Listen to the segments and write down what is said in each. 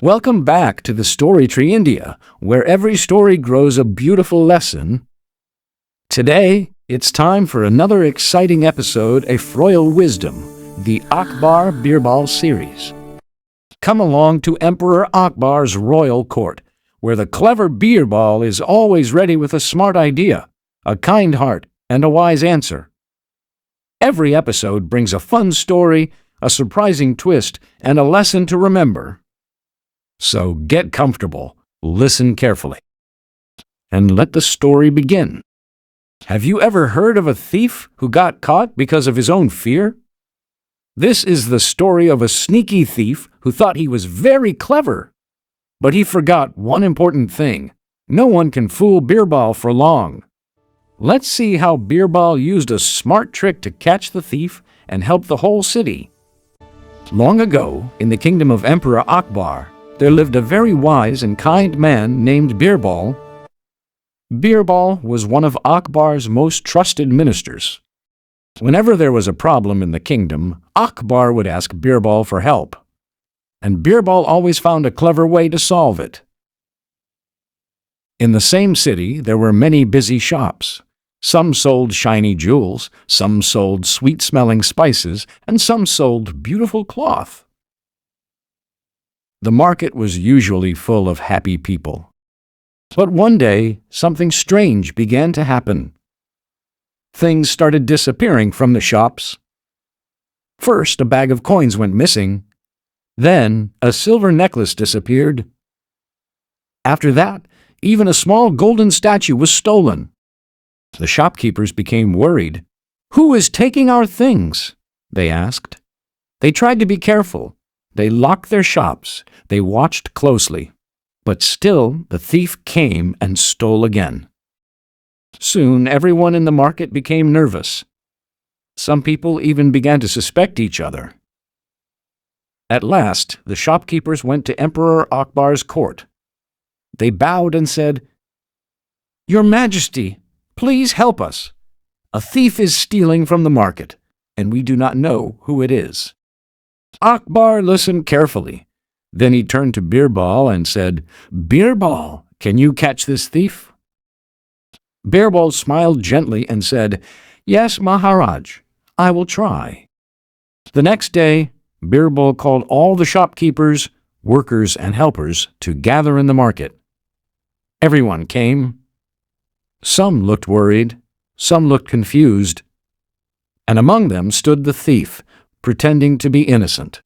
Welcome back to the Story Tree India, where every story grows a beautiful lesson. Today, it's time for another exciting episode of Royal Wisdom, the Akbar Birbal Series. Come along to Emperor Akbar's royal court, where the clever Birbal is always ready with a smart idea, a kind heart, and a wise answer. Every episode brings a fun story, a surprising twist, and a lesson to remember. So get comfortable, listen carefully, and let the story begin. Have you ever heard of a thief who got caught because of his own fear? This is the story of a sneaky thief who thought he was very clever. But he forgot one important thing. No one can fool Birbal for long. Let's see how Birbal used a smart trick to catch the thief and help the whole city. Long ago, in the kingdom of Emperor Akbar, there lived a very wise and kind man named Birbal. Birbal was one of Akbar's most trusted ministers. Whenever there was a problem in the kingdom, Akbar would ask Birbal for help, and Birbal always found a clever way to solve it. In the same city, there were many busy shops. Some sold shiny jewels, some sold sweet-smelling spices, and some sold beautiful cloth. The market was usually full of happy people. But one day, something strange began to happen. Things started disappearing from the shops. First, a bag of coins went missing. Then, a silver necklace disappeared. After that, even a small golden statue was stolen. The shopkeepers became worried. "Who is taking our things?" they asked. They tried to be careful. They locked their shops. They watched closely. But still, the thief came and stole again. Soon, everyone in the market became nervous. Some people even began to suspect each other. At last, the shopkeepers went to Emperor Akbar's court. They bowed and said, "Your Majesty, please help us. A thief is stealing from the market, and we do not know who it is." Akbar listened carefully. Then he turned to Birbal and said, "Birbal, can you catch this thief?" Birbal smiled gently and said, "Yes, Maharaj, I will try." The next day, Birbal called all the shopkeepers, workers, and helpers to gather in the market. Everyone came. Some looked worried, some looked confused, and among them stood the thief, pretending to be innocent.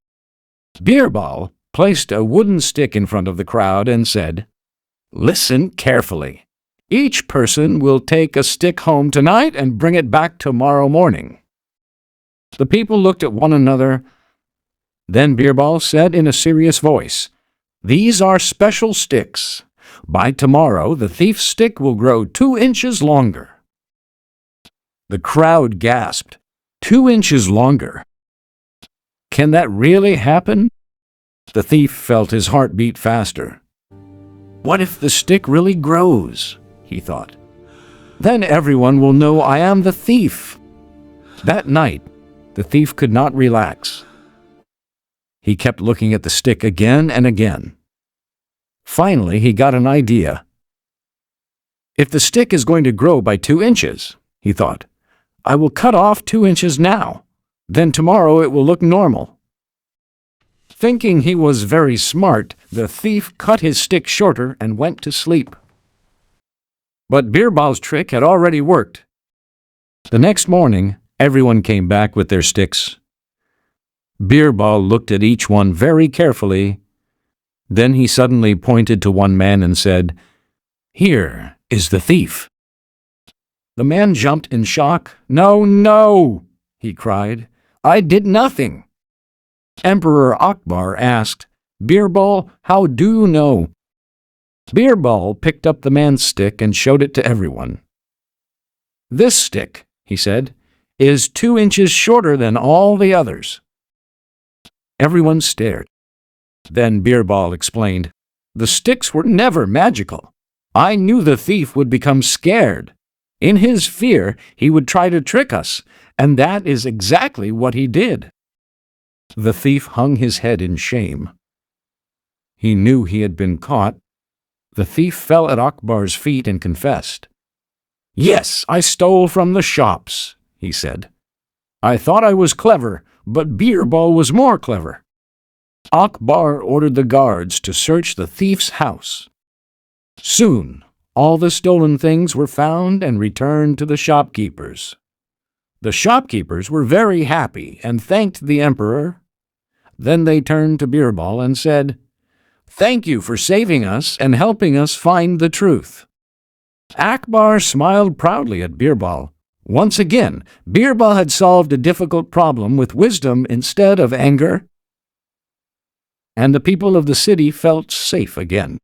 Birbal placed a wooden stick in front of the crowd and said, "Listen carefully. Each person will take a stick home tonight and bring it back tomorrow morning." The people looked at one another. Then Birbal said in a serious voice, "These are special sticks. By tomorrow, the thief's stick will grow 2 inches longer." The crowd gasped. 2 inches longer? Can that really happen? The thief felt his heart beat faster. What if the stick really grows? He thought. Then everyone will know I am the thief. That night, the thief could not relax. He kept looking at the stick again and again. Finally, he got an idea. If the stick is going to grow by 2 inches, he thought, I will cut off 2 inches now. Then tomorrow it will look normal. Thinking he was very smart, the thief cut his stick shorter and went to sleep. But Birbal's trick had already worked. The next morning, everyone came back with their sticks. Birbal looked at each one very carefully. Then he suddenly pointed to one man and said, "Here is the thief." The man jumped in shock. "No, no!" he cried. "I did nothing." Emperor Akbar asked, "Birbal, how do you know?" Birbal picked up the man's stick and showed it to everyone. "This stick," he said, "is 2 inches shorter than all the others." Everyone stared. Then Birbal explained, "The sticks were never magical. I knew the thief would become scared. In his fear, he would try to trick us, and that is exactly what he did." The thief hung his head in shame. he knew he had been caught. The thief fell at Akbar's feet and confessed. "Yes, I stole from the shops," he said. "I thought I was clever, but Birbal was more clever." Akbar ordered the guards to search the thief's house. Soon, all the stolen things were found and returned to the shopkeepers. The shopkeepers were very happy and thanked the emperor. Then they turned to Birbal and said, "Thank you for saving us and helping us find the truth." Akbar smiled proudly at Birbal. Once again, Birbal had solved a difficult problem with wisdom instead of anger, and the people of the city felt safe again.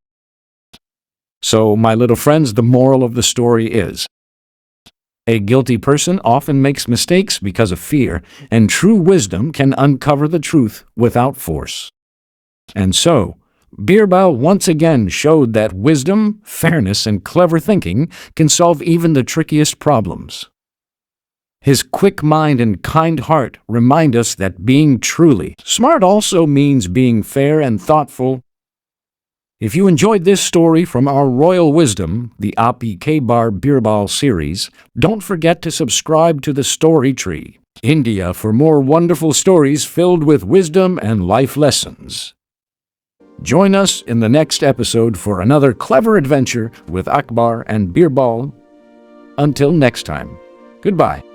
So, my little friends, the moral of the story is, a guilty person often makes mistakes because of fear, and true wisdom can uncover the truth without force. And so, Birbal once again showed that wisdom, fairness, and clever thinking can solve even the trickiest problems. His quick mind and kind heart remind us that being truly smart also means being fair and thoughtful. If you enjoyed this story from our royal wisdom, the Akbar Birbal series, don't forget to subscribe to the Story Tree, India, for more wonderful stories filled with wisdom and life lessons. Join us in the next episode for another clever adventure with Akbar and Birbal. Until next time, goodbye.